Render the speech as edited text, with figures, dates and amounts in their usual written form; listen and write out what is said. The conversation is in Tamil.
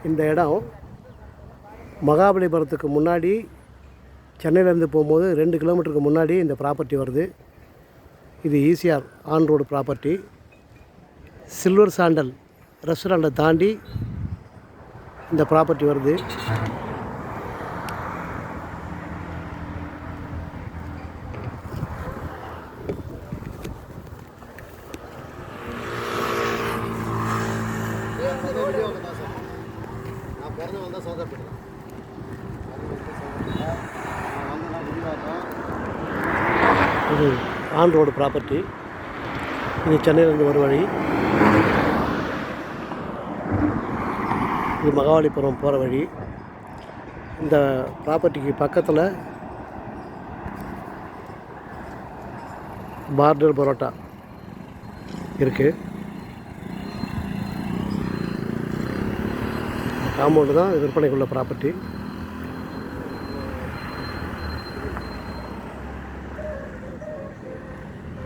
இந்த இடம் மகாபலிபுரத்துக்கு முன்னாடி சென்னையிலேருந்து போகும்போது 2 கிலோமீட்டருக்கு முன்னாடி இந்த ப்ராப்பர்ட்டி வருது. இது ECR on road property. Silver sandal ரெஸ்டாரண்ட்டை தாண்டி இந்த ப்ராப்பர்ட்டி வருது. இது ஆன் ரோடு ப்ராப்பர்ட்டி. இது சென்னையிலேருந்து ஒரு வழி. இது மகாபலிபுரம் போகிற வழி. இந்த ப்ராப்பர்ட்டிக்கு பக்கத்தில் பார்டர் பரோட்டா இருக்குது. காம்பவுண்டு தான் விற்பனைக்குள்ள ப்ராப்பர்ட்டி.